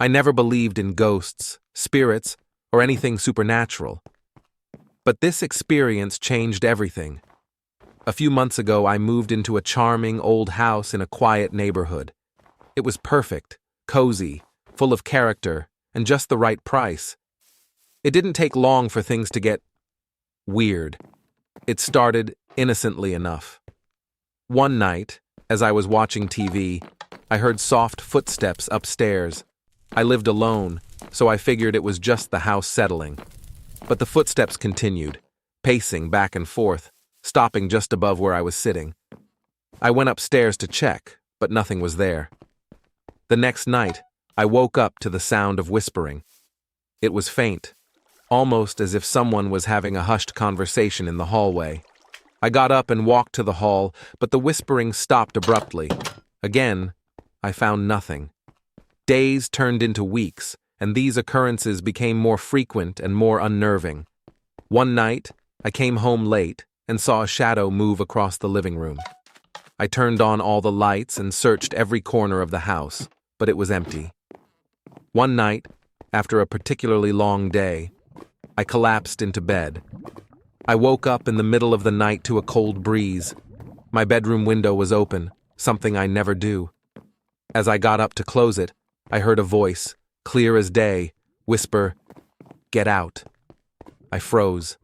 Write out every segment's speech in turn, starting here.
I never believed in ghosts, spirits, or anything supernatural. But this experience changed everything. A few months ago, I moved into a charming old house in a quiet neighborhood. It was perfect, cozy, full of character, and just the right price. It didn't take long for things to get weird. It started innocently enough. One night, as I was watching TV, I heard soft footsteps upstairs. I lived alone, so I figured it was just the house settling. But the footsteps continued, pacing back and forth, stopping just above where I was sitting. I went upstairs to check, but nothing was there. The next night, I woke up to the sound of whispering. It was faint, almost as if someone was having a hushed conversation in the hallway. I got up and walked to the hall, but the whispering stopped abruptly. Again, I found nothing. Days turned into weeks, and these occurrences became more frequent and more unnerving. One night, I came home late and saw a shadow move across the living room. I turned on all the lights and searched every corner of the house, but it was empty. One night, after a particularly long day, I collapsed into bed. I woke up in the middle of the night to a cold breeze. My bedroom window was open, something I never do. As I got up to close it, I heard a voice, clear as day, whisper, "Get out." I froze.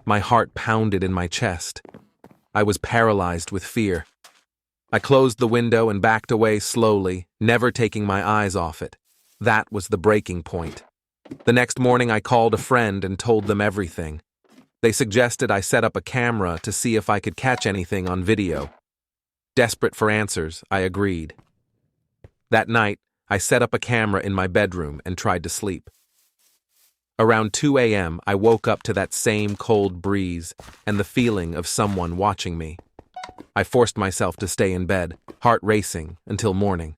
My heart pounded in my chest. I was paralyzed with fear. I closed the window and backed away slowly, never taking my eyes off it. That was the breaking point. The next morning I called a friend and told them everything. They suggested I set up a camera to see if I could catch anything on video. Desperate for answers, I agreed. That night, I set up a camera in my bedroom and tried to sleep. Around 2 a.m., I woke up to that same cold breeze and the feeling of someone watching me. I forced myself to stay in bed, heart racing, until morning.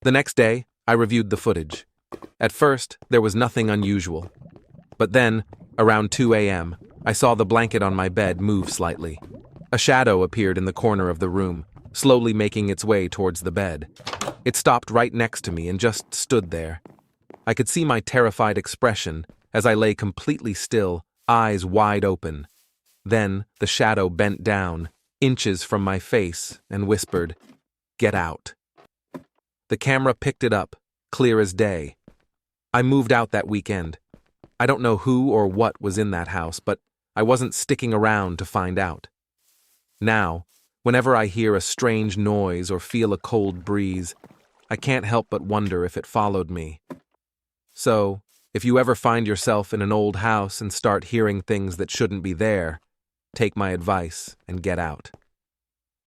The next day, I reviewed the footage. At first, there was nothing unusual. But then, around 2 a.m., I saw the blanket on my bed move slightly. A shadow appeared in the corner of the room, slowly making its way towards the bed. It stopped right next to me and just stood there. I could see my terrified expression as I lay completely still, eyes wide open. Then the shadow bent down, inches from my face, and whispered, "Get out." The camera picked it up, clear as day. I moved out that weekend. I don't know who or what was in that house, but I wasn't sticking around to find out. Now, whenever I hear a strange noise or feel a cold breeze, I can't help but wonder if it followed me. So, if you ever find yourself in an old house and start hearing things that shouldn't be there, take my advice and get out.